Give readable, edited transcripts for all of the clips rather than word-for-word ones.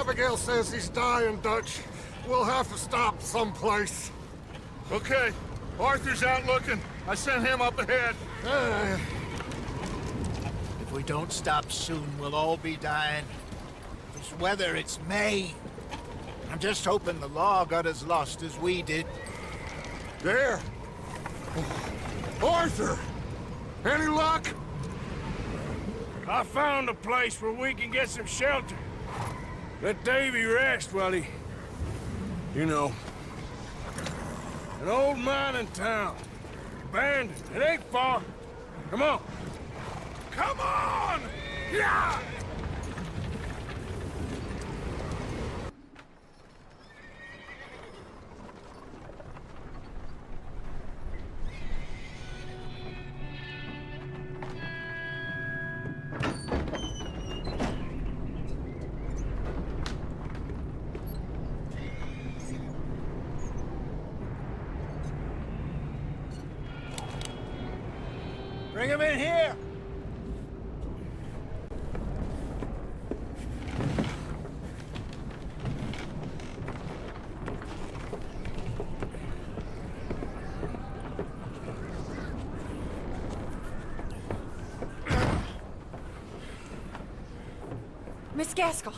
Abigail says he's dying, Dutch. We'll have to stop someplace. Okay, Arthur's out looking. I sent him up ahead. If we don't stop soon, we'll all be dying. This weather, it's May. I'm just hoping the law got as lost as we did. There! Arthur! Any luck? I found a place where we can get some shelter. Let Davy rest while he... You know. An old mining town. Abandoned. It ain't far. Come on. Come on! Yeah! Bring him in here! Miss Gaskell,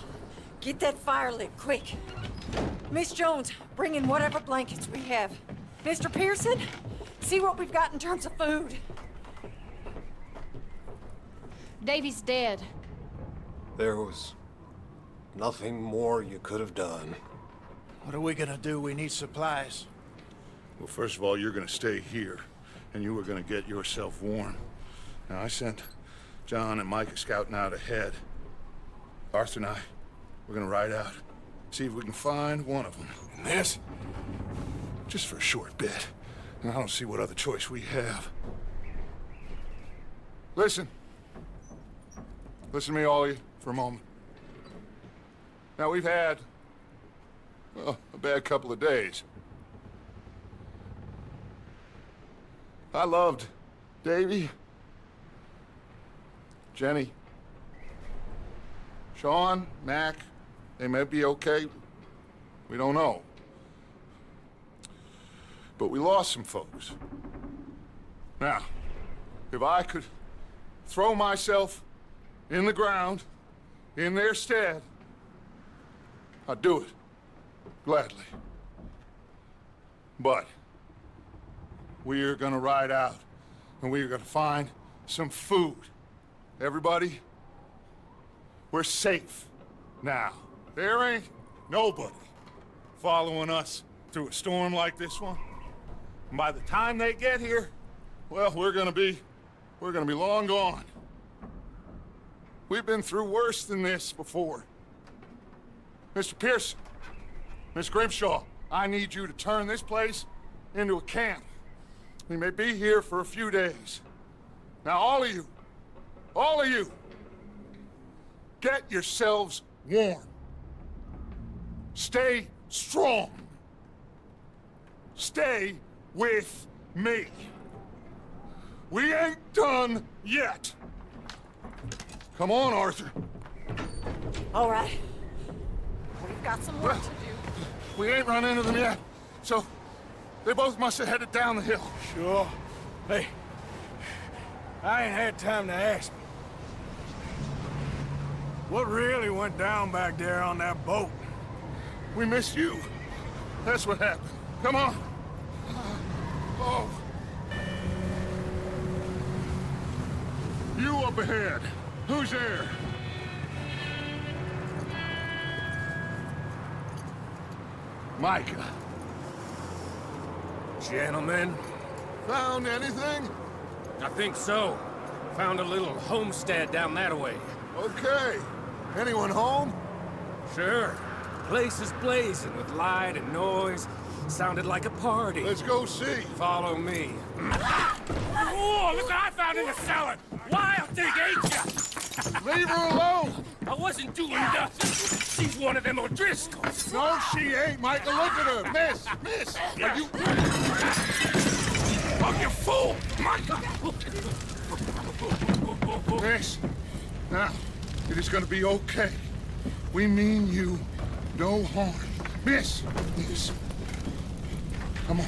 get that fire lit, quick. Miss Jones, bring in whatever blankets we have. Mr. Pearson, see what we've got in terms of food. Davy's dead. There was nothing more you could have done. What are we gonna do? We need supplies. Well, first of all, you're gonna stay here, and you were gonna get yourself warm. Now, I sent John and Micah scouting out ahead. Arthur and I, we're gonna ride out, see if we can find one of them. And this, just for a short bit. And I don't see what other choice we have. Listen. Listen to me, all of you, for a moment. Now, we've had, well, a bad couple of days. I loved Davy, Jenny, Sean, Mac. They may be okay. We don't know. But we lost some folks. Now, if I could throw myself in the ground, in their stead, I'd do it, gladly. But we're gonna ride out, and we're gonna find some food. Everybody, we're safe now. There ain't nobody following us through a storm like this one. And by the time they get here, well, we're gonna be long gone. We've been through worse than this before. Mr. Pearson, Miss Grimshaw, I need you to turn this place into a camp. We may be here for a few days. Now, all of you, get yourselves warm. Stay strong. Stay with me. We ain't done yet. Come on, Arthur. All right. We've got some work to do. We ain't run into them yet, so they both must have headed down the hill. Sure. Hey, I ain't had time to ask. What really went down back there on that boat? We missed you. That's what happened. Come on. Oh. You up ahead. Who's there? Micah. Gentlemen, Found anything? I think so. Found a little homestead down that way. Okay. Anyone home? Sure. Place is blazing with light and noise. Sounded like a party. Let's go see. Follow me. Oh, look what I found in the cellar! Wild thing, ain't ya? Leave her alone. I wasn't doing nothing. She's one of them O'Driscolls. No, she ain't, Micah. Look at her. Miss, are you... Oh, you fool! Micah! Miss, now, it is gonna be okay. We mean you no harm. Miss! Come on.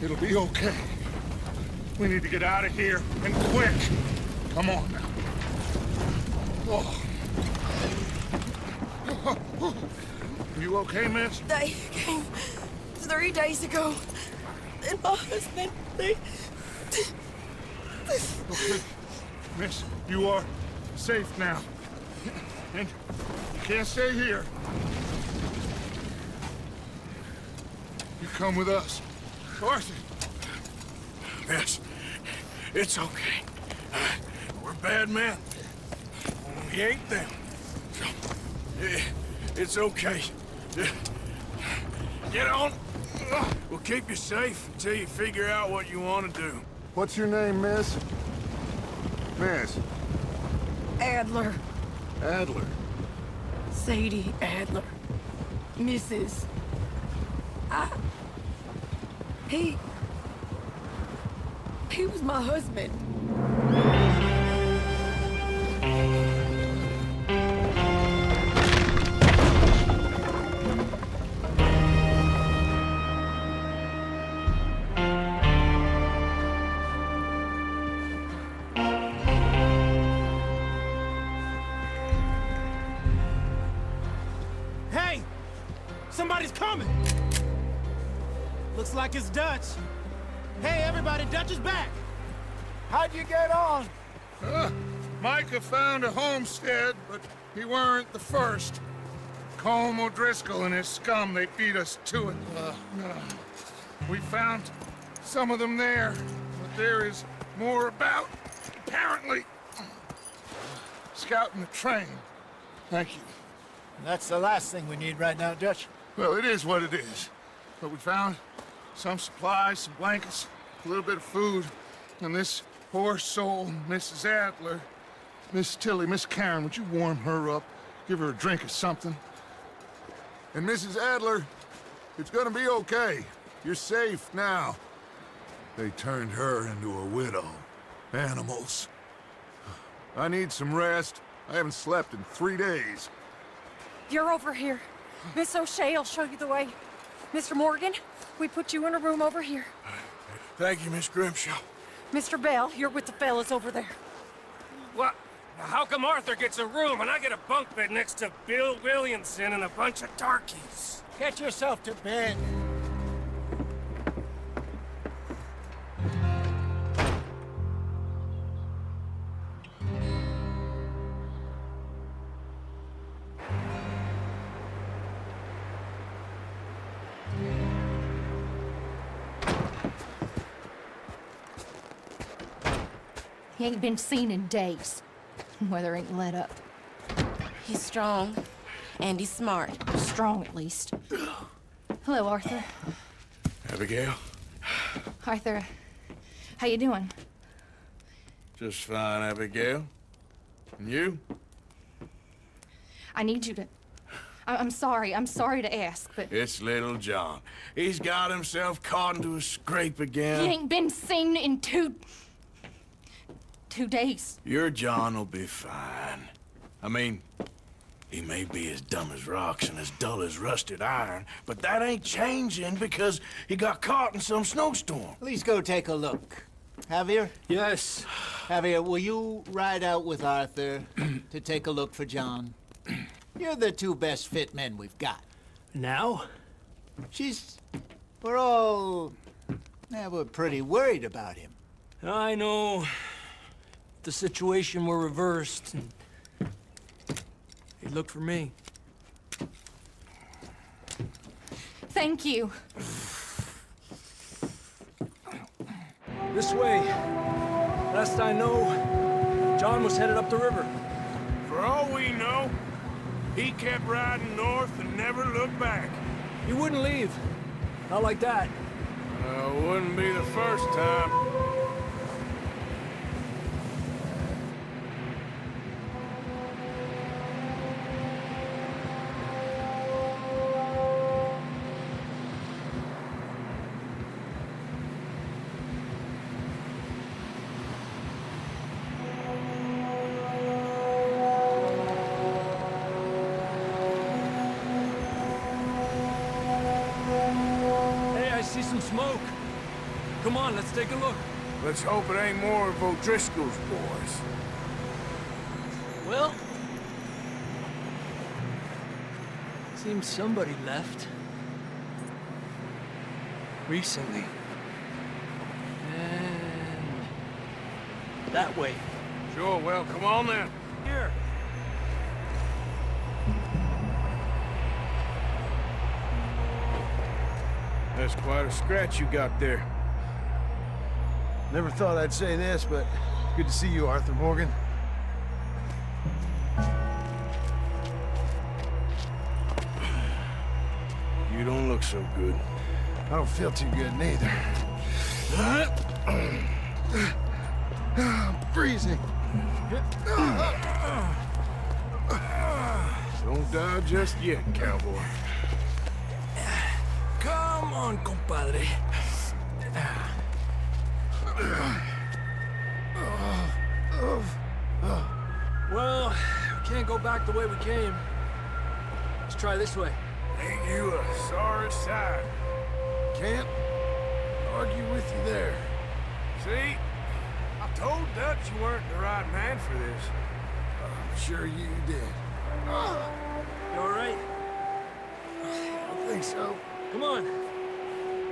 It'll be okay. We need to get out of here, and quick. Come on now. Oh. You okay, miss? They came 3 days ago. And my husband, they... Okay. Miss, you are safe now. And you can't stay here. You come with us. Arthur! Miss, it's okay. We're bad men. We ain't them. It's okay. Get on. We'll keep you safe until you figure out what you want to do. What's your name, miss? Miss? Adler. Adler. Sadie Adler. Mrs. He was my husband. Hey! Somebody's coming! Looks like it's Dutch. Hey, everybody, Dutch is back! How'd you get on? Micah found a homestead, but he weren't the first. Colm O'Driscoll and his scum, they beat us to it. We found some of them there, but there is more about, apparently. Scouting the train. Thank you. That's the last thing we need right now, Dutch. Well, it is what it is. But we found some supplies, some blankets, a little bit of food, and this poor soul, Mrs. Adler, Miss Tilly, Miss Karen, would you warm her up? Give her a drink or something? And Mrs. Adler, it's gonna be okay. You're safe now. They turned her into a widow. Animals. I need some rest. I haven't slept in 3 days. You're over here. Miss O'Shea will show you the way. Mr. Morgan, we put you in a room over here. Thank you, Miss Grimshaw. Mr. Bell, you're with the fellas over there. What? How come Arthur gets a room and I get a bunk bed next to Bill Williamson and a bunch of darkies? Get yourself to bed. He ain't been seen in days. Weather ain't let up. He's strong, and he's smart. Strong, at least. Hello, Arthur. Abigail? Arthur, how you doing? Just fine, Abigail. And you? I need you to... I'm sorry to ask, but... It's little John. He's got himself caught into a scrape again. He ain't been seen in 2 days. Your John will be fine. I mean, he may be as dumb as rocks and as dull as rusted iron, but that ain't changing because he got caught in some snowstorm. Please go take a look. Javier? Yes. Javier, will you ride out with Arthur to take a look for John? You're the 2 best fit men we've got. Now? We're pretty worried about him. I know. The situation were reversed. He looked for me. Thank you. This way. Last I know, John was headed up the river. For all we know, he kept riding north and never looked back. He wouldn't leave. Not like that. Wouldn't be the first time. come on, let's take a look. Let's hope it ain't more of O'Driscoll's boys. Well... seems somebody left. Recently. And... that way. Sure, well, come on then. Here. That's quite a scratch you got there. Never thought I'd say this, but good to see you, Arthur Morgan. You don't look so good. I don't feel too good, neither. I'm freezing. Don't die just yet, cowboy. Come on, compadre. Well, we can't go back the way we came. Let's try this way. Ain't you a sorry sight? Can't argue with you there. See? I told Dutch you weren't the right man for this. I'm sure you did. You all right? I don't think so. Come on.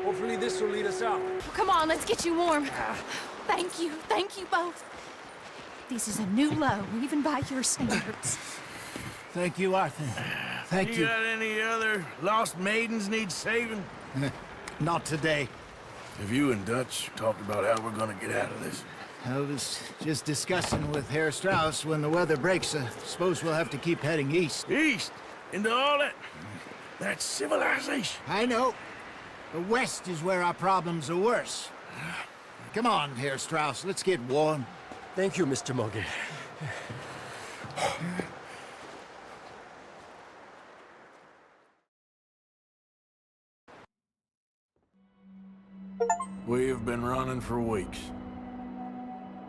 Hopefully this will lead us out. Come on, let's get you warm. Thank you both. This is a new low, even by your standards. Thank you, Arthur. Thank you. got any other lost maidens need saving? Not today. Have you and Dutch talked about how we're gonna get out of this? I was just discussing with Herr Strauss when the weather breaks. Suppose we'll have to keep heading east. East? Into all that... that's civilization. I know. The west is where our problems are worse. Come on, Herr Strauss, let's get warm. Thank you, Mr. Morgan. We have been running for weeks.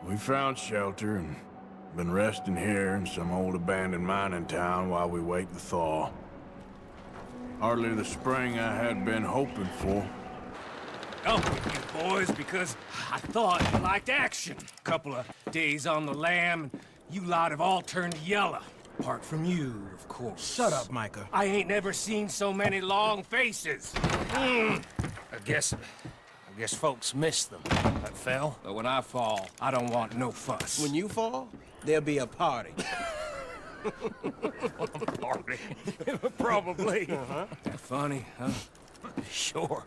We found shelter and been resting here in some old abandoned mining town while we wait the thaw. Hardly the spring I had been hoping for. Come with you boys because I thought you liked action. Couple of days on the lam, and you lot have all turned yellow. Apart from you, of course. Shut up, Micah. I ain't never seen so many long faces. I guess folks miss them. That fell. But when I fall, I don't want no fuss. When you fall, there'll be a party. Party? Probably. Funny, huh? Sure.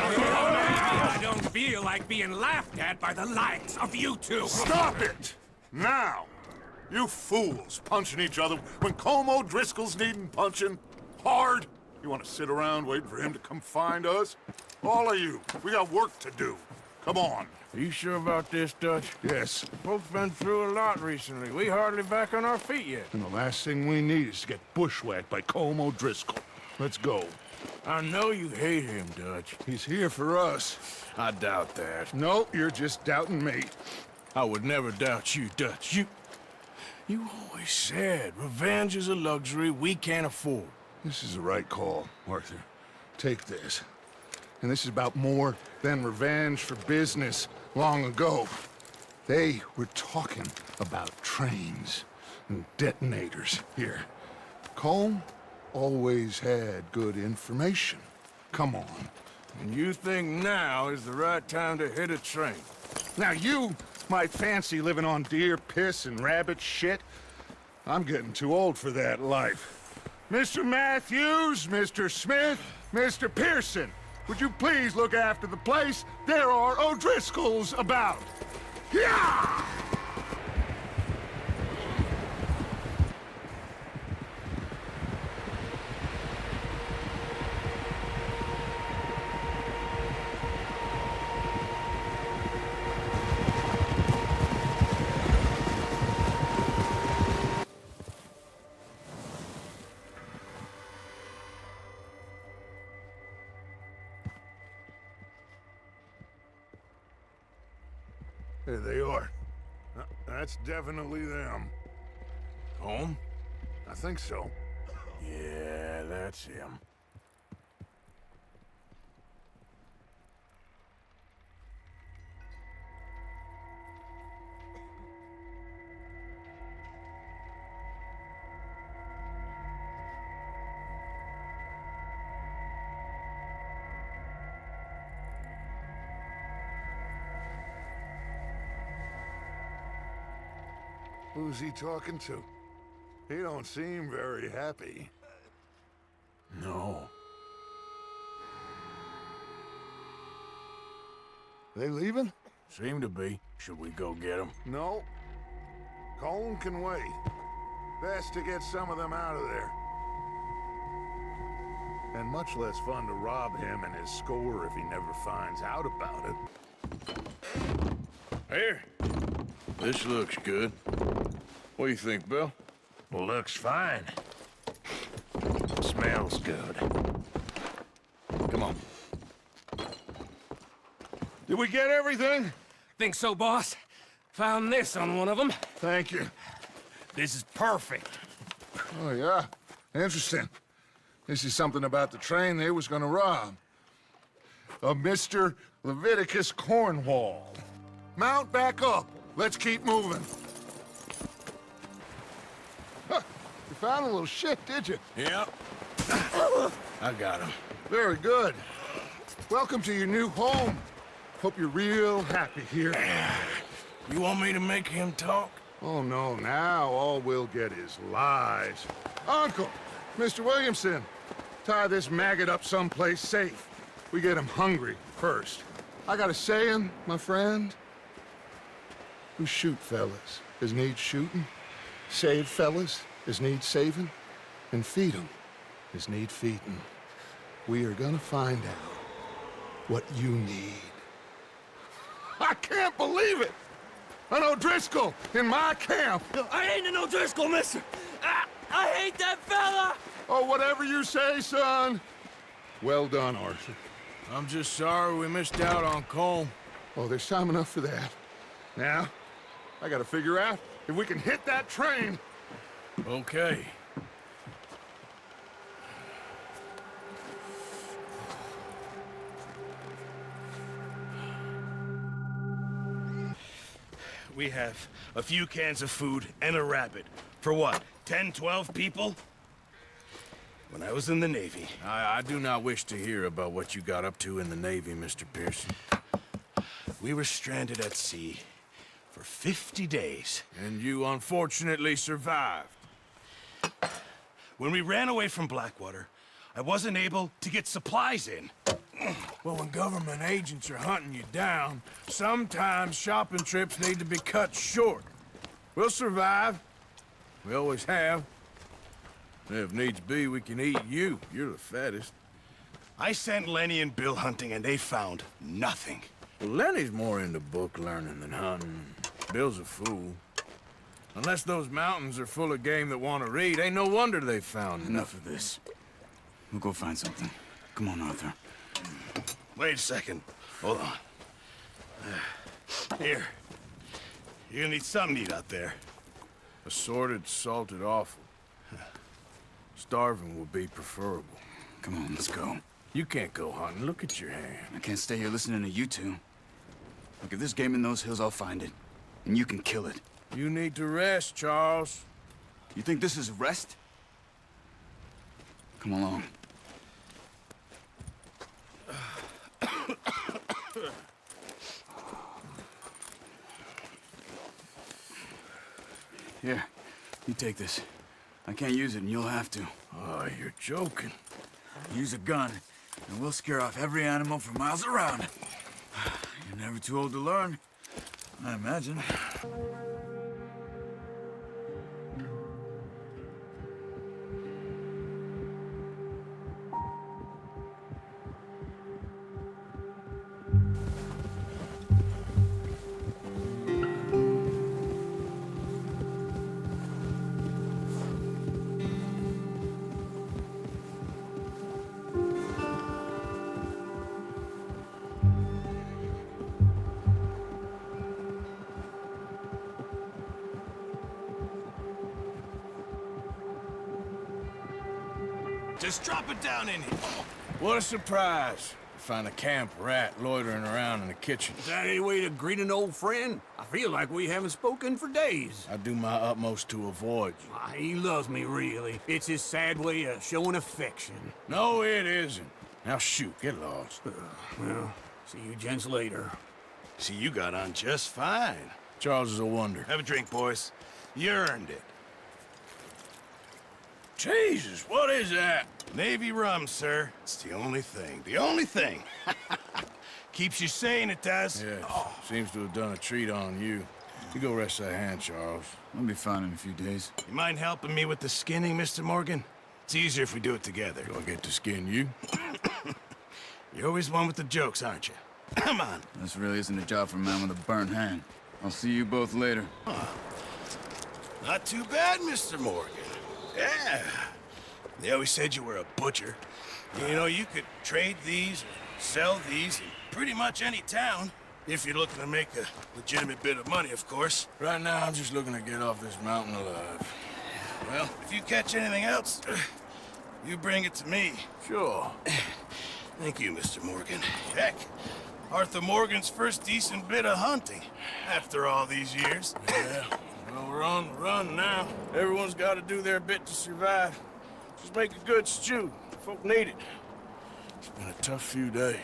I don't feel like being laughed at by the likes of you two. Stop it! Now! You fools punching each other when Colm O'Driscoll's needing punching. Hard! You want to sit around waiting for him to come find us? All of you, we got work to do. Come on. Are you sure about this, Dutch? Yes. Folks been through a lot recently. We hardly back on our feet yet. And the last thing we need is to get bushwhacked by Colm O'Driscoll. Let's go. I know you hate him, Dutch. He's here for us. I doubt that. No, you're just doubting me. I would never doubt you, Dutch. You always said revenge is a luxury we can't afford. This is the right call, Arthur. Take this. And this is about more than revenge for business long ago. They were talking about trains and detonators here. Colm always had good information. Come on. And you think now is the right time to hit a train? Now you might fancy living on deer piss and rabbit shit. I'm getting too old for that life. Mr. Matthews, Mr. Smith, Mr. Pearson, would you please look after the place? There are O'Driscolls about. Yeah! There they are. That's definitely them. Home? I think so. Yeah, that's him. Who's he talking to? He don't seem very happy. No. They leaving? Seem to be. Should we go get them? No. Colin can wait. Best to get some of them out of there. And much less fun to rob him and his score if he never finds out about it. Here. This looks good. What do you think, Bill? Looks fine. Smells good. Come on. Did we get everything? Think so, boss? Found this on one of them. Thank you. This is perfect. Oh, yeah? Interesting. This is something about the train they was gonna rob. A Mr. Leviticus Cornwall. Mount back up. Let's keep moving. Huh. You found a little shit, did you? Yep. I got him. Very good. Welcome to your new home. Hope you're real happy here. You want me to make him talk? Oh, no, now all we'll get is lies. Uncle, Mr. Williamson, tie this maggot up someplace safe. We get him hungry first. I got a saying, my friend. Who shoot fellas as need shooting, save fellas as need saving, and feed 'em as need feeding. We are gonna find out what you need. I can't believe it! An O'Driscoll in my camp! I ain't an O'Driscoll, mister! I hate that fella! Oh, whatever you say, son. Well done, Arthur. I'm just sorry we missed out on Colm. Oh, there's time enough for that. Now, I gotta figure out if we can hit that train. Okay. We have a few cans of food and a rabbit. For what, 10, 12 people? When I was in the Navy. I do not wish to hear about what you got up to in the Navy, Mr. Pearson. We were stranded at sea for 50 days. And you unfortunately survived. When we ran away from Blackwater, I wasn't able to get supplies in. Well, when government agents are hunting you down, sometimes shopping trips need to be cut short. We'll survive. We always have. And if needs be, we can eat you. You're the fattest. I sent Lenny and Bill hunting, and they found nothing. Well, Lenny's more into book learning than hunting. Bill's a fool. Unless those mountains are full of game that want to read, ain't no wonder they found Enough of this. We'll go find something. Come on, Arthur. Wait a second. Hold on. Here. You're gonna need something to eat out there. Assorted, salted offal. Starving would be preferable. Come on, let's go. You can't go hunting. Look at your hand. I can't stay here listening to you two. Look, if there's game in those hills, I'll find it. And you can kill it. You need to rest, Charles. You think this is rest? Come along. Here, you take this. I can't use it, and you'll have to. Oh, you're joking. Use a gun, and we'll scare off every animal for miles around. You're never too old to learn, I imagine. Just drop it down in here. What a surprise. Find a camp rat loitering around in the kitchen. Is that any way to greet an old friend? I feel like we haven't spoken for days. I do my utmost to avoid you. He loves me, really. It's his sad way of showing affection. No, it isn't. Now shoot, get lost. Well, see you gents later. See, you got on just fine. Charles is a wonder. Have a drink, boys. You earned it. Jesus, what is that? Navy rum, sir. It's the only thing. The only thing. Keeps you sane, it does. Yes, seems to have done a treat on you. You go rest that hand, Charles. I'll be fine in a few days. You mind helping me with the skinning, Mr. Morgan? It's easier if we do it together. Do I get to skin you? You're always one with the jokes, aren't you? Come on. This really isn't a job for a man with a burnt hand. I'll see you both later. Not too bad, Mr. Morgan. Yeah. They always said you were a butcher. You know, you could trade these or sell these in pretty much any town. If you're looking to make a legitimate bit of money, of course. Right now, I'm just looking to get off this mountain alive. Well, if you catch anything else, you bring it to me. Sure. Thank you, Mr. Morgan. Heck, Arthur Morgan's first decent bit of hunting after all these years. Yeah, well, we're on the run now. Everyone's got to do their bit to survive. Just make a good stew. Folk need it. It's been a tough few days.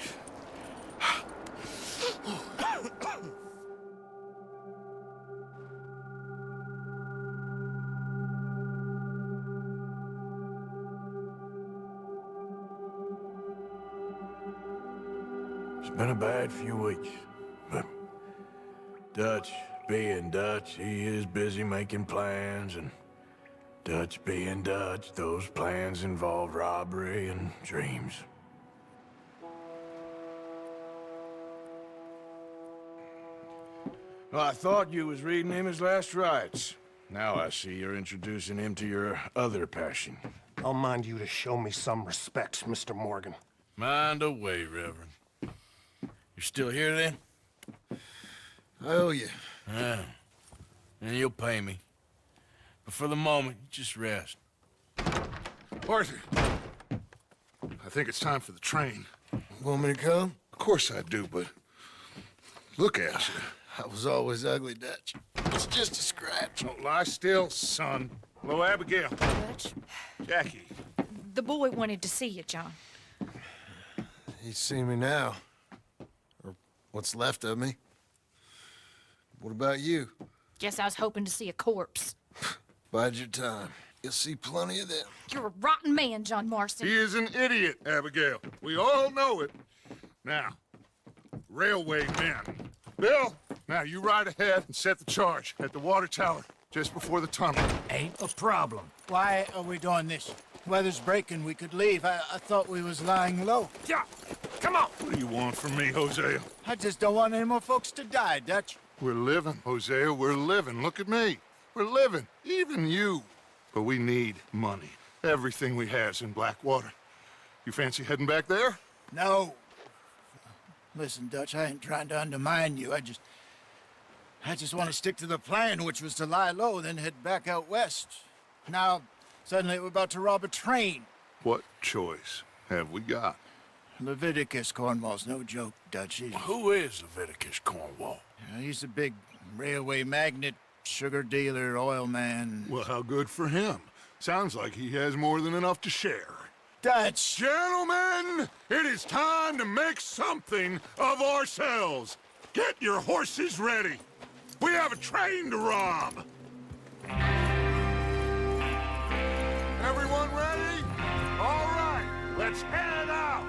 It's been a bad few weeks, but Dutch being Dutch, he is busy making plans, and Dutch being Dutch, those plans involve robbery and dreams. Well, I thought you was reading him his last rites. Now I see you're introducing him to your other passion. I'll mind you to show me some respect, Mr. Morgan. Mind away, Reverend. You're still here, then? I owe you. Yeah. And you'll pay me. But for the moment, just rest. Arthur, I think it's time for the train. Want me to come? Of course I do, but look at you. I was always ugly, Dutch. It's just a scratch. Don't lie still, son. Hello, Abigail. Dutch, Jackie. the boy wanted to see you, John. He's seen me now. Or what's left of me. What about you? Guess I was hoping to see a corpse. Bide your time. You'll see plenty of them. You're a rotten man, John Marston. He is an idiot, Abigail. We all know it. Now, railway men. Bill, now you ride ahead and set the charge at the water tower just before the tunnel. Ain't a problem. Why are we doing this? Weather's breaking, we could leave. I thought we was lying low. Yeah, come on. What do you want from me, Hosea? I just don't want any more folks to die, Dutch. We're living, Hosea, we're living. Look at me. We're living, even you. But we need money. Everything we has in Blackwater. You fancy heading back there? No. Listen, Dutch, I ain't trying to undermine you. I just want to stick to the plan, which was to lie low, then head back out west. Now, suddenly we're about to rob a train. What choice have we got? Leviticus Cornwall's no joke, Dutch. Who is Leviticus Cornwall? He's a big railway magnate, sugar dealer, oil man. Well, how good for him. Sounds like he has more than enough to share. Dutch! Gentlemen, it is time to make something of ourselves. Get your horses ready. We have a train to rob. Everyone ready? All right, let's head out.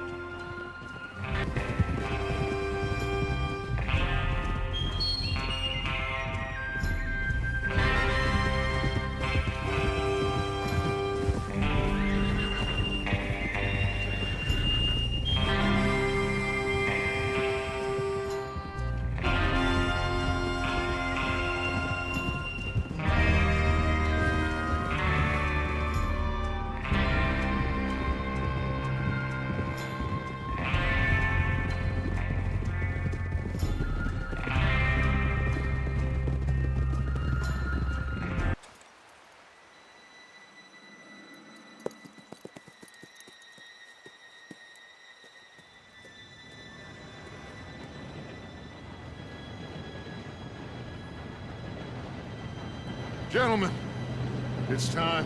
Gentlemen, it's time.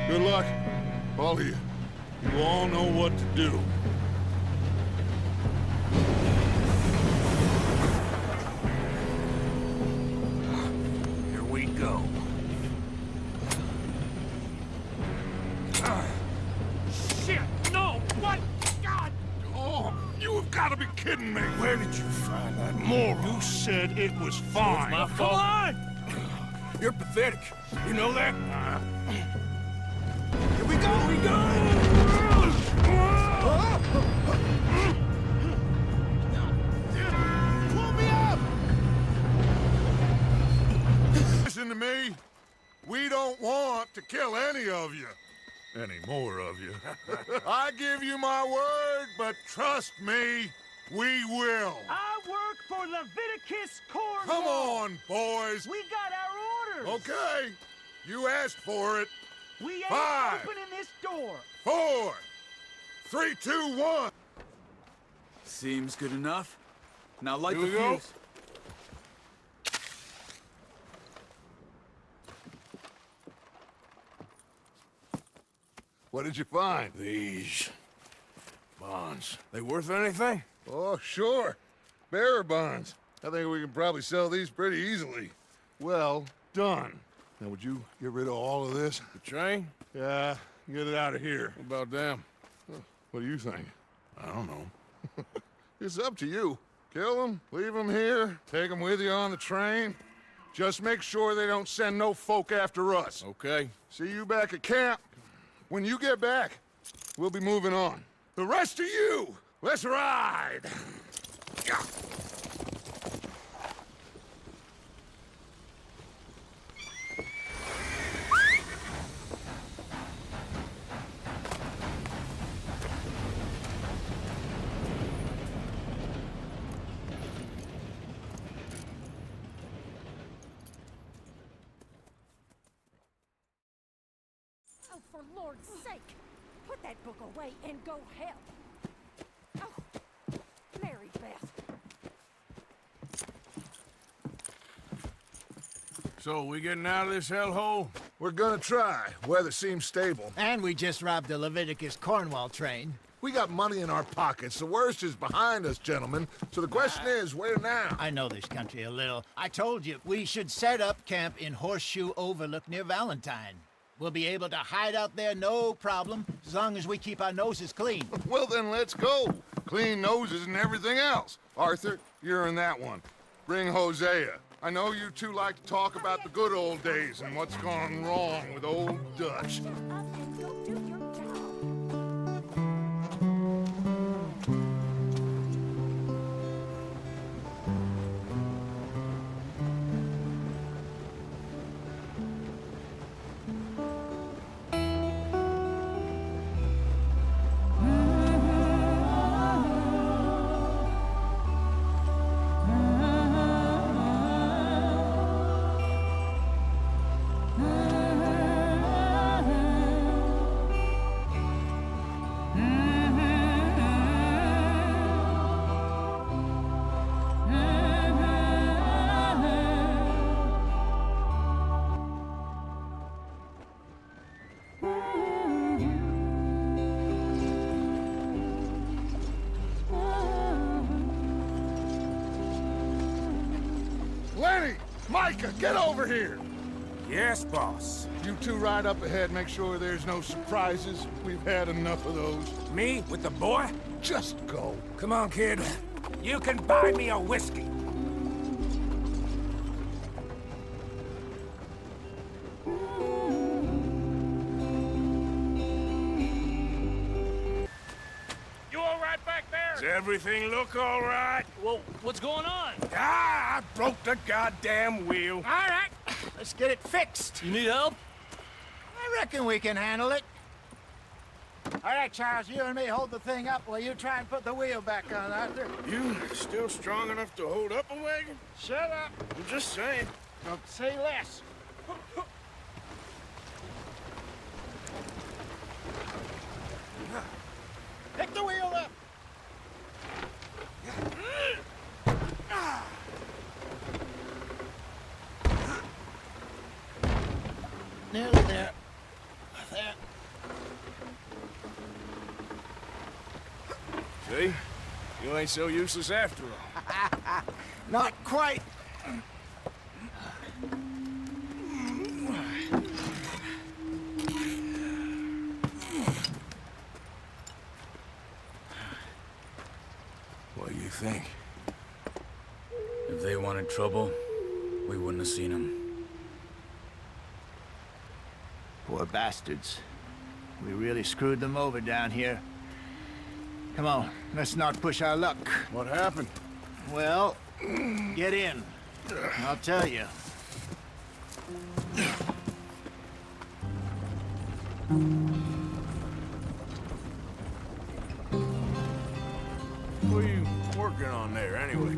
Good luck, all of you. You all know what to do. kidding me? Where did you find that moron? You said it was fine. my fault. Come on! You're pathetic. You know that? Here we go! Here we go! Pull me up! Listen to me. We don't want to kill any of you. Any more of you. I give you my word, but trust me, we will. I work for Leviticus Cornwall. Come on, boys. We got our orders. Okay. You asked for it. We ain't 5, opening this door. 4, 3, 2, 1. Seems good enough. Now light Here the we go. fuse. What did you find? These bonds. They worth anything? Oh, sure. Bearer bonds. I think we can probably sell these pretty easily. Well done. Now, would you get rid of all of this? The train? Yeah, get it out of here. What about them? What do you think? I don't know. It's up to you. Kill them, leave them here, take them with you on the train. Just make sure they don't send no folk after us. Okay. See you back at camp. When you get back, we'll be moving on. The rest of you, let's ride! Oh, for Lord's sake! Put that book away and go help! Oh, Mary Beth. So, we getting out of this hellhole? We're gonna try. Weather seems stable. And we just robbed the Leviticus Cornwall train. We got money in our pockets. The worst is behind us, gentlemen. So the question is, where now? I know this country a little. I told you, we should set up camp in Horseshoe Overlook near Valentine. We'll be able to hide out there no problem, as long as we keep our noses clean. Well, then let's go. Clean noses and everything else. Arthur, you're in that one. Bring Hosea. I know you two like to talk about the good old days and what's gone wrong with old Dutch. Up and go do your job. Lenny! Micah, get over here! Yes, boss. You two ride up ahead, make sure there's no surprises. We've had enough of those. Me with the boy? Just go. Come on, kid. You can buy me a whiskey. You all right back there? Does everything look all right? Well, what's going on? Ah, I broke the goddamn wheel. All right, let's get it fixed. You need help? I reckon we can handle it. All right, Charles, you and me hold the thing up while you try and put the wheel back on, Arthur. You still strong enough to hold up a wagon? Shut up. I'm just saying. Don't say less. Pick the wheel up. Nearly there. There. See? You ain't so useless after all. Not quite. What do you think? If they wanted trouble, we wouldn't have seen them. Poor bastards. We really screwed them over down here. Come on, let's not push our luck. What happened? Well, get in. I'll tell you. What are you working on there, anyway?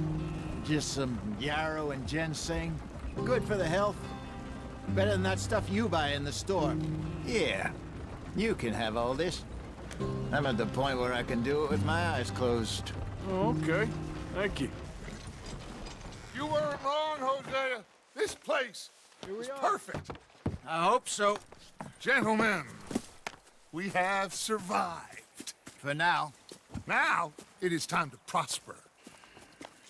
Just some yarrow and ginseng. Good for the health. Better than that stuff you buy in the store. Yeah, you can have all this. I'm at the point where I can do it with my eyes closed. Oh, okay. Thank you. You weren't wrong, Hosea. This place is perfect. I hope so. Gentlemen, we have survived. For now. Now, it is time to prosper.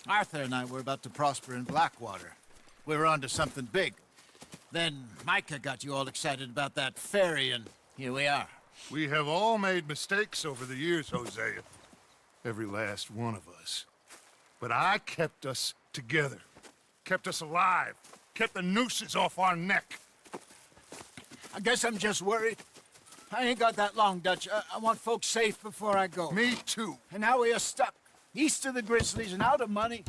Arthur and I were about to prosper in Blackwater. We were onto something big. Then Micah got you all excited about that ferry, and here we are. We have all made mistakes over the years, Hosea. Every last one of us. But I kept us together. Kept us alive. Kept the nooses off our neck. I guess I'm just worried. I ain't got that long, Dutch. I want folks safe before I go. Me too. And now we are stuck, east of the Grizzlies and out of money,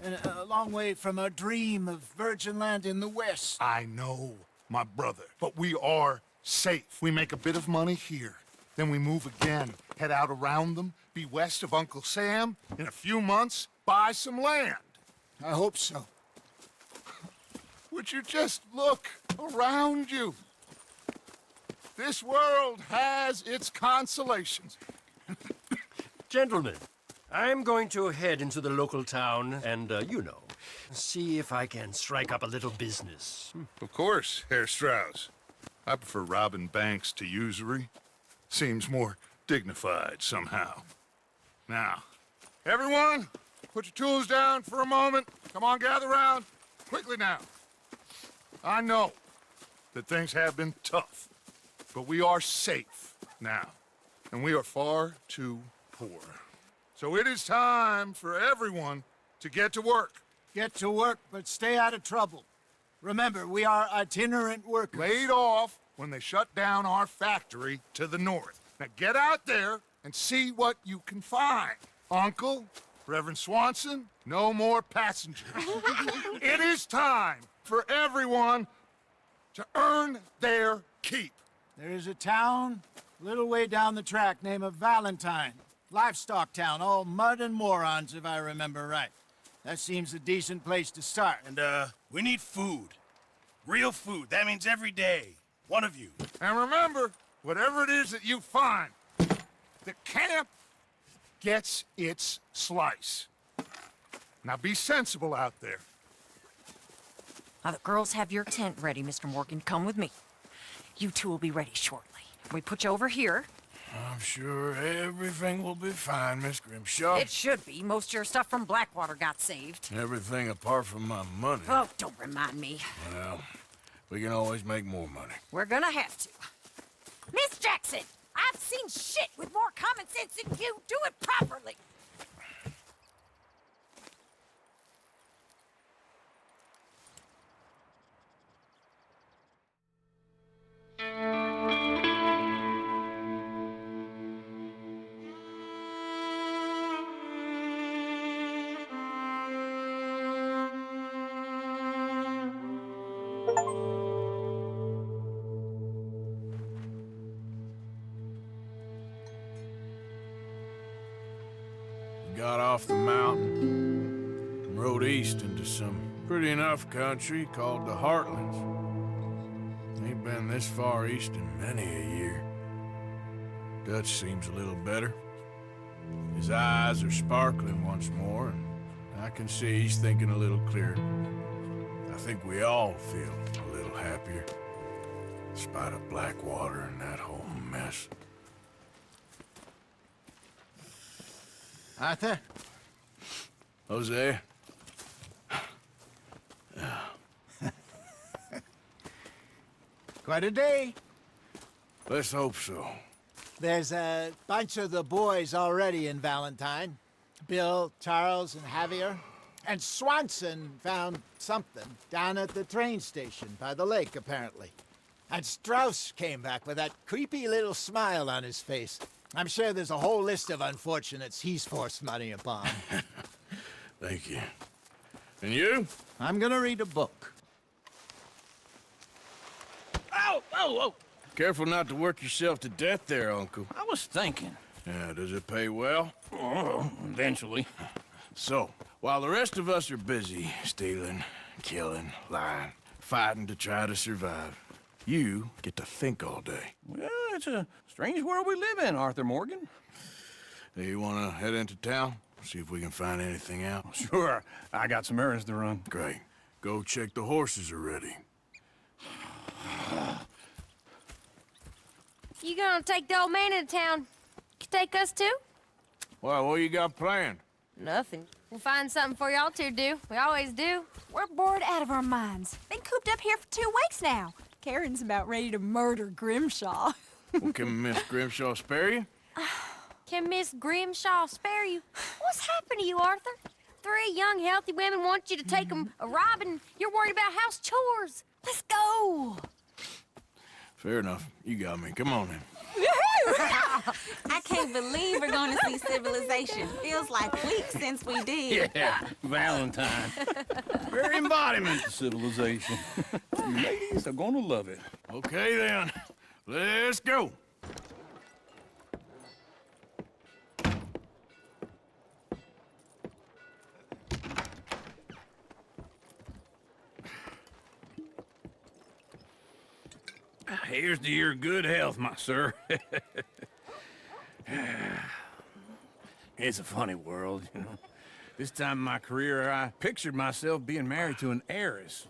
and a long way from our dream of virgin land in the west. I know, my brother, but we are safe. We make a bit of money here, then we move again, head out around them, be west of Uncle Sam, in a few months, buy some land. I hope so. Would you just look around you? This world has its consolations. Gentlemen, I'm going to head into the local town and, see if I can strike up a little business. Of course, Herr Strauss. I prefer robbing banks to usury. Seems more dignified somehow. Now, everyone, put your tools down for a moment. Come on, gather round. Quickly now. I know that things have been tough, but we are safe now, and we are far too poor. So it is time for everyone to get to work. Get to work, but stay out of trouble. Remember, we are itinerant workers. Laid off when they shut down our factory to the north. Now get out there and see what you can find. Uncle, Reverend Swanson, no more passengers. It is time for everyone to earn their keep. There is a town a little way down the track named Valentine. Livestock town, all mud and morons, if I remember right. That seems a decent place to start. And, we need food. Real food. That means every day. One of you. And remember, whatever it is that you find, the camp gets its slice. Now be sensible out there. Now, the girls have your tent ready, Mr. Morgan. Come with me. You two will be ready shortly. We put you over here. I'm sure everything will be fine, Miss Grimshaw. It should be. Most of your stuff from Blackwater got saved. Everything apart from my money. Oh, don't remind me. Well, we can always make more money. We're gonna have to. Miss Jackson, I've seen shit with more common sense than you. Do it properly. Got off the mountain and rode east into some pretty enough country called the Heartlands. Ain't been this far east in many a year. Dutch seems a little better. His eyes are sparkling once more, and I can see he's thinking a little clearer. I think we all feel a little happier, in spite of Blackwater and that whole mess. Arthur? Hosea? Quite a day. Let's hope so. There's a bunch of the boys already in Valentine. Bill, Charles, and Javier. And Swanson found something down at the train station by the lake, apparently. And Strauss came back with that creepy little smile on his face. I'm sure there's a whole list of unfortunates he's forced money upon. Thank you. And you? I'm gonna read a book. Ow! Oh, oh! Careful not to work yourself to death there, Uncle. I was thinking. Yeah, does it pay well? Oh, eventually. So, while the rest of us are busy stealing, killing, lying, fighting to try to survive, you get to think all day. Well, it's a strange world we live in, Arthur Morgan. Do you want to head into town? See if we can find anything out? Sure. I got some errands to run. Great. Go check the horses are ready. You gonna take the old man into town? Can take us too? Well, what you got planned? Nothing. We'll find something for y'all to do. We always do. We're bored out of our minds. Been cooped up here for 2 weeks now. Karen's about ready to murder Grimshaw. Well, can Miss Grimshaw spare you? Can Miss Grimshaw spare you? What's happened to you, Arthur? 3 young, healthy women want you to take them a robbing. You're worried about house chores. Let's go. Fair enough. You got me. Come on then. I can't believe we're going to see civilization. Feels like weeks since we did. Yeah, Valentine. Very embodiment of civilization. You ladies are gonna love it. Okay then. Let's go. Here's to your good health, my sir. It's a funny world, you know. This time in my career, I pictured myself being married to an heiress.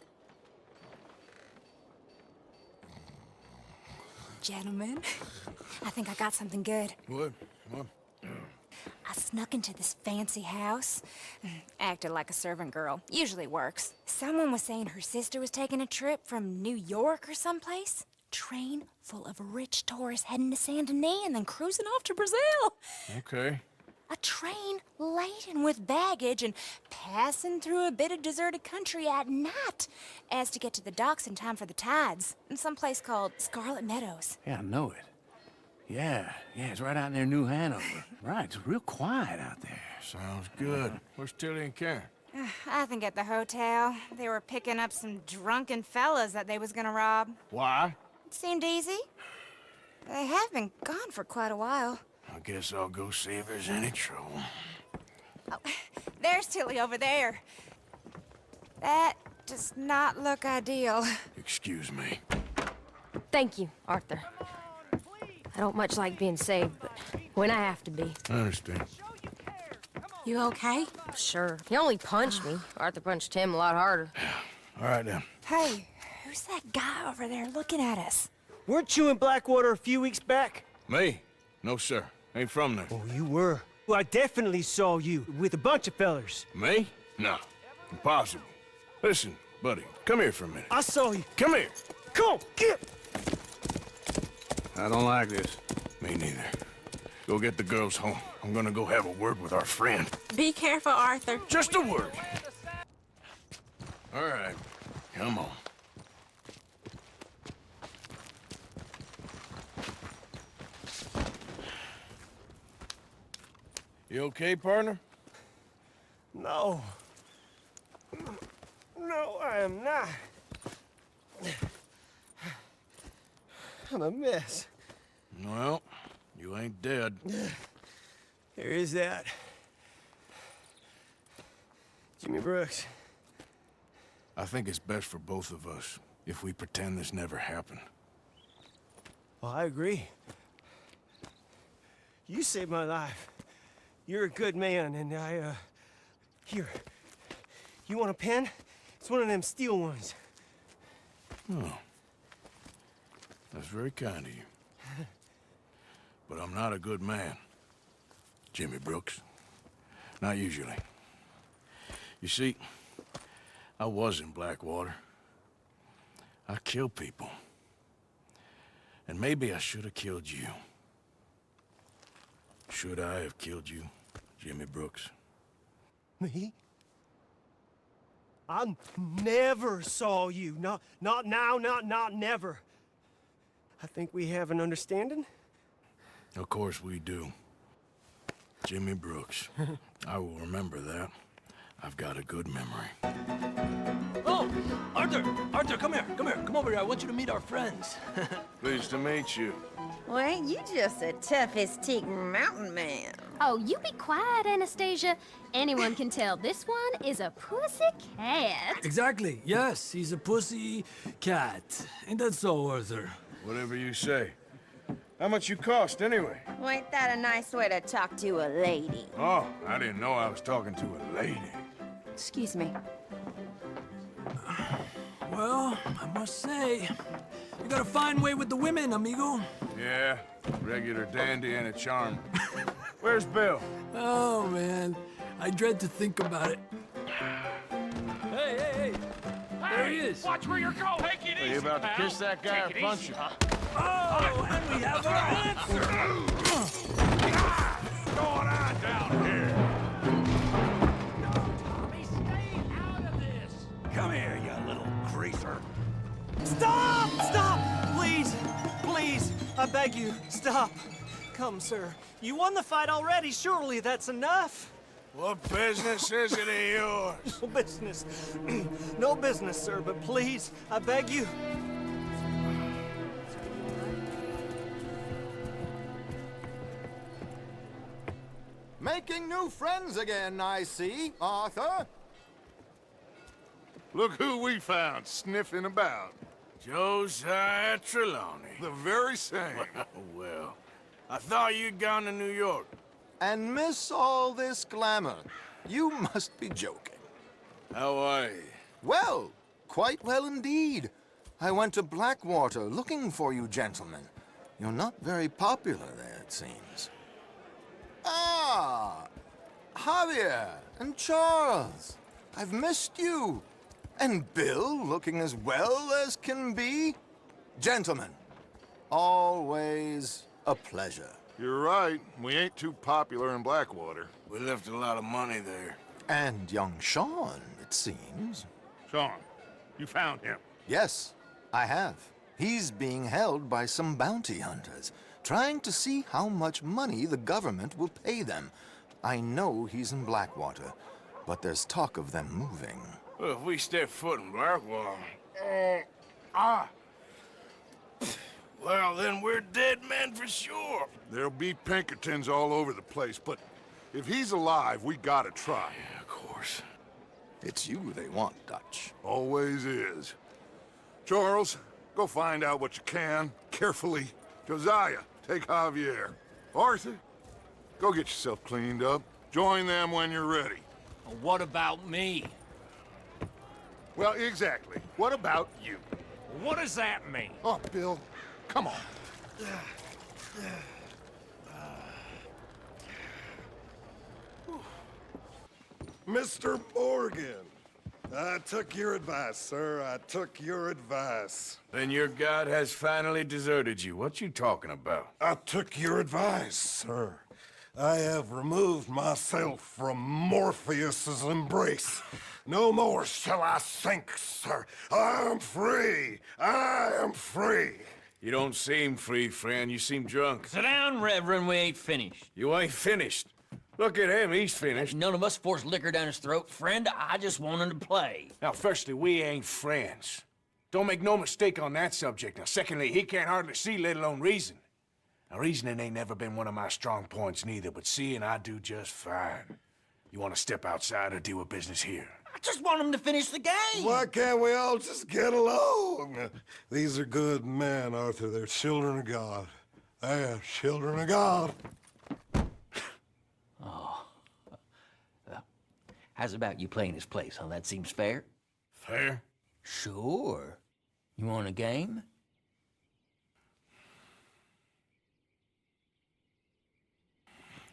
Gentlemen, I think I got something good. What? What? I snuck into this fancy house. Acted like a servant girl. Usually works. Someone was saying her sister was taking a trip from New York or someplace. Train full of rich tourists heading to Saint Denis and then cruising off to Brazil. Okay. A train laden with baggage and passing through a bit of deserted country at night as to get to the docks in time for the tides in some place called Scarlet Meadows. Yeah, I know it. Yeah, it's right out near New Hanover. Right, it's real quiet out there. Sounds good. Where's Tilly and Karen? I think at the hotel. They were picking up some drunken fellas that they was gonna rob. Why? It seemed easy. They have been gone for quite a while. I guess I'll go see if there's any trouble. Oh, there's Tilly over there. That does not look ideal. Excuse me. Thank you, Arthur. I don't much like being saved, but when I have to be. I understand. You okay? Sure. He only punched me. Arthur punched him a lot harder. All right, then. Hey, who's that guy over there looking at us? Weren't you in Blackwater a few weeks back? Me? No, sir. Ain't from there. Oh, you were. Well, I definitely saw you with a bunch of fellers. Me? No. Impossible. Listen, buddy, come here for a minute. I saw you. Come here. Come on, get! I don't like this. Me neither. Go get the girls home. I'm gonna go have a word with our friend. Be careful, Arthur. Just a word. All right. Come on. You okay, partner? No. No, I am not. I'm a mess. Well, you ain't dead. There is that. Jimmy Brooks. I think it's best for both of us if we pretend this never happened. Well, I agree. You saved my life. You're a good man, and here. You want a pen? It's one of them steel ones. Oh. That's very kind of you. But I'm not a good man, Jimmy Brooks. Not usually. You see, I was in Blackwater. I killed people. And maybe I should have killed you. Should I have killed you, Jimmy Brooks? Me? I never saw you. Not now, not never. I think we have an understanding. Of course we do. Jimmy Brooks. I will remember that. I've got a good memory. Oh, Arthur! Arthur, come here, come here. Come over here. I want you to meet our friends. Pleased to meet you. Well, ain't you just the toughest teak mountain man? Oh, you be quiet, Anastasia. Anyone can tell this one is a pussy cat. Exactly. Yes, he's a pussy cat. Ain't that so, Arthur? Whatever you say. How much you cost, anyway? Well, ain't that a nice way to talk to a lady? Oh, I didn't know I was talking to a lady. Excuse me. Well, I must say, you got a fine way with the women, amigo. Yeah, regular dandy and a charm. Where's Bill? Oh, man. I dread to think about it. Hey! There he is. Watch where you're going. Take it easy, Are you about to pal. kiss that guy or Take it punch easy, him? Oh, and we have our answer. What's going on down here? Come here, you little greaser. Stop! Stop! Please! Please! I beg you, stop. Come, sir. You won the fight already. Surely that's enough. What business is it of yours? No business. No business, sir, but please, I beg you. Making new friends again, I see, Arthur. Look who we found sniffing about. Josiah Trelawney. The very same. Well, I thought you'd gone to New York. And miss all this glamour. You must be joking. How are you? Well, quite well indeed. I went to Blackwater looking for you gentlemen. You're not very popular there, it seems. Ah, Javier and Charles. I've missed you. And Bill looking as well as can be. Gentlemen, always a pleasure. You're right. We ain't too popular in Blackwater. We left a lot of money there. And young Sean, it seems. Sean, you found him? Yes, I have. He's being held by some bounty hunters, trying to see how much money the government will pay them. I know he's in Blackwater, but there's talk of them moving. Well, if we step foot in Blackwater... Well, then we're dead men for sure. There'll be Pinkertons all over the place, but if he's alive, we gotta try. Yeah, of course. It's you they want, Dutch. Always is. Charles, go find out what you can, carefully. Josiah, take Javier. Arthur, go get yourself cleaned up. Join them when you're ready. What about me? Well, exactly. What about you? What does that mean? Oh, Bill, come on. Mr. Morgan, I took your advice, sir. I took your advice. Then your god has finally deserted you. What you talking about? I took your advice, sir. I have removed myself from Morpheus's embrace. No more shall I sink, sir. I am free. I am free. You don't seem free, friend. You seem drunk. Sit down, Reverend. We ain't finished. You ain't finished. Look at him. He's finished. None of us forced liquor down his throat. Friend, I just wanted to play. Now, firstly, we ain't friends. Don't make no mistake on that subject. Now, secondly, he can't hardly see, let alone reason. Now, reasoning ain't never been one of my strong points neither, but seeing I do just fine. You want to step outside or deal with business here? I just want him to finish the game. Why can't we all just get along? These are good men, Arthur. They're children of God. They are children of God. Oh. How's about you playing his place, huh? That seems fair? Fair? Sure. You want a game?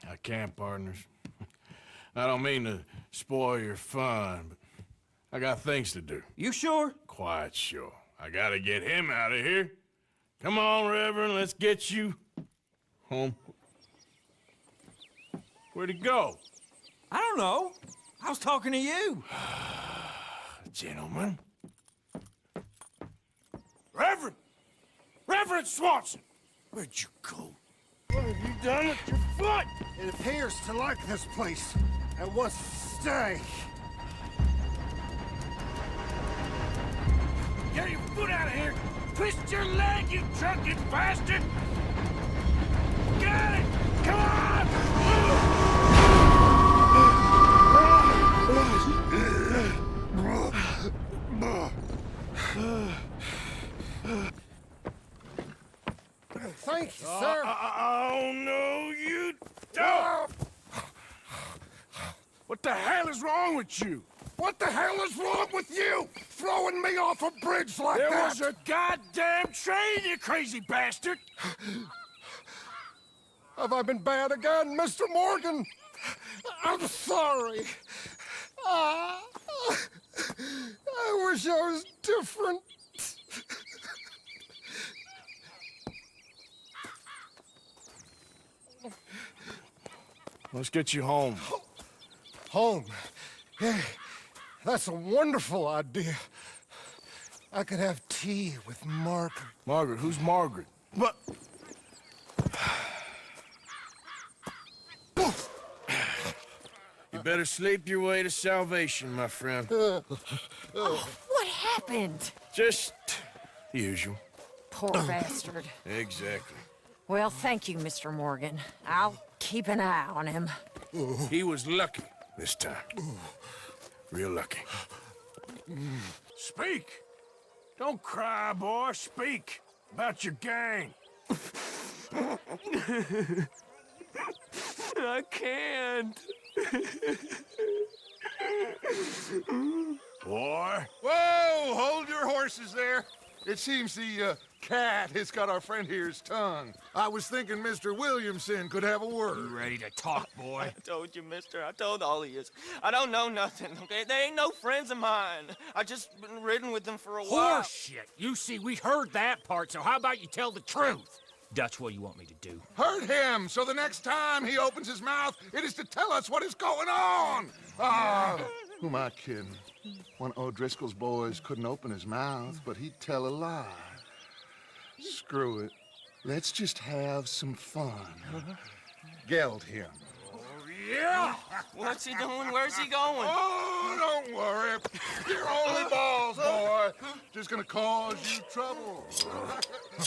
I can't, partners. I don't mean to spoil your fun, but I got things to do. You sure? Quite sure. I gotta get him out of here. Come on, Reverend, let's get you home. Where'd he go? I don't know. I was talking to you. Gentlemen. Reverend Swanson! Where'd you go? What have you done with your foot? It appears to like this place and wants to stay. Get your foot out of here! Twist your leg, you drunken bastard! Get it! Come on! Thank you, sir. Oh, no, you don't! What the hell is wrong with you? What the hell is wrong with you? Throwing me off a bridge like There that? was a goddamn train, you crazy bastard! Have I been bad again, Mr. Morgan? I'm sorry. I wish I was different. Let's get you home. Home? Hey, that's a wonderful idea. I could have tea with Margaret. Margaret? Who's Margaret? But... You better sleep your way to salvation, my friend. What happened? Just the usual. Poor bastard. Exactly. Well, thank you, Mr. Morgan. I'll keep an eye on him. He was lucky this time. Real lucky. Speak! Don't cry, boy. Speak about your gang. I can't. Boy. Whoa! Hold your horses there. It seems the cat has got our friend here's tongue. I was thinking Mr. Williamson could have a word. You ready to talk, boy? I told you, mister. I told all of you. I don't know nothing, okay? They ain't no friends of mine. I just been ridden with them for a while. Horseshit! You see, we heard that part, so how about you tell the truth? That's what you want me to do. Hurt him, so the next time he opens his mouth, it is to tell us what is going on. Ah, who am I kidding? One of O'Driscoll's boys couldn't open his mouth, but he'd tell a lie. Screw it. Let's just have some fun. Geld him. Yeah! What's he doing? Where's he going? Oh, don't worry. You're only balls, boy. Just gonna cause you trouble.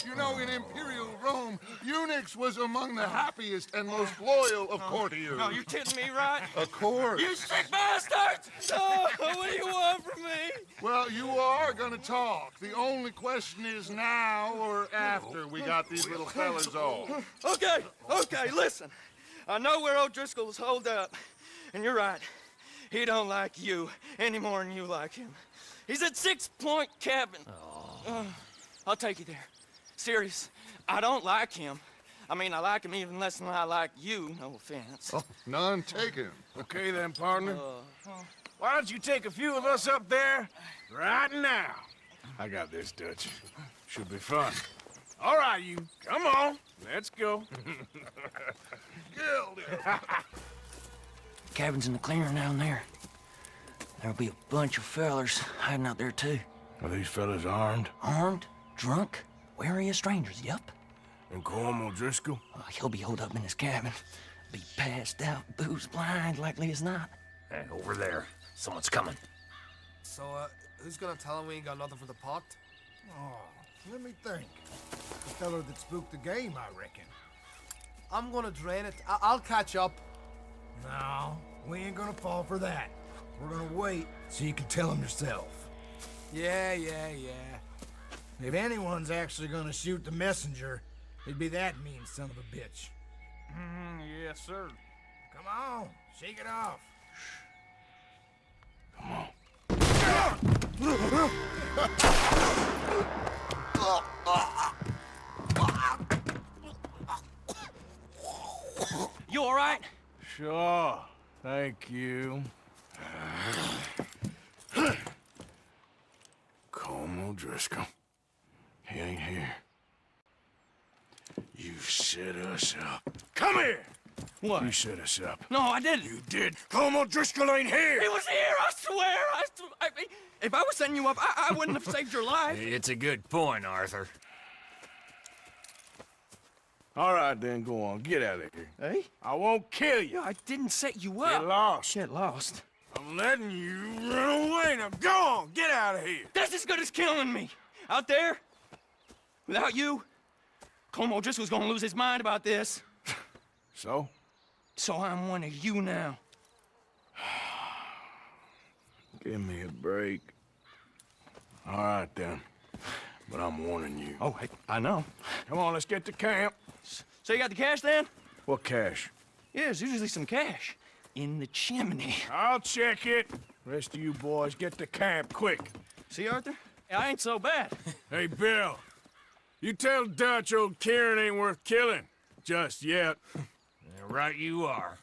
You know, in Imperial Rome, eunuchs was among the happiest and most loyal of courtiers. No, you're kidding me, right? Of course. You sick bastards! Oh, what do you want from me? Well, you are gonna talk. The only question is now or after we got these little fellas off. Okay, listen. I know where O'Driscoll's holed up, and you're right. He don't like you any more than you like him. He's at 6 Point Cabin. I'll take you there. Serious, I don't like him. I mean, I like him even less than I like you, no offense. Oh, none taken. Okay then, partner. Why don't you take a few of us up there right now? I got this, Dutch. Should be fun. All right, you. Come on. Let's go. Cabin's in the clearing down there. There'll be a bunch of fellers hiding out there, too. Are these fellas armed? Armed, drunk, wary of strangers, yup. And Colm O'Driscoll? He'll be holed up in his cabin. Be passed out, booze blind, likely as not. Hey, over there. Someone's coming. So, who's gonna tell him we ain't got nothing for the pot? Oh, let me think. The feller that spooked the game, I reckon. I'm gonna drain it. I'll catch up. No, we ain't gonna fall for that. We're gonna wait so you can tell him yourself. Yeah. If anyone's actually gonna shoot the messenger, it'd be that mean son of a bitch. Yes, sir. Come on, shake it off. You all right? Sure. Thank you. Colm O'Driscoll. He ain't here. You set us up. Come here! What? You set us up. No, I didn't. You did. Colm O'Driscoll ain't here! He was here, I swear! If I was setting you up, I wouldn't have saved your life. It's a good point, Arthur. All right, then, go on. Get out of here. Hey? I won't kill you. I didn't set you up. Get lost. Get lost. I'm letting you run away. Now go on. Get out of here. That's as good as killing me. Out there, without you, Colm O'Driscoll's gonna lose his mind about this. So? So I'm one of you now. Give me a break. All right, then. But I'm warning you. Oh, hey, I know. Come on, let's get to camp. So you got the cash then? What cash? Yeah, there's usually some cash in the chimney. I'll check it. Rest of you boys, get to camp quick. See, Arthur? I ain't so bad. Hey, Bill. You tell Dutch old Kieran ain't worth killing. Just yet. Right you are.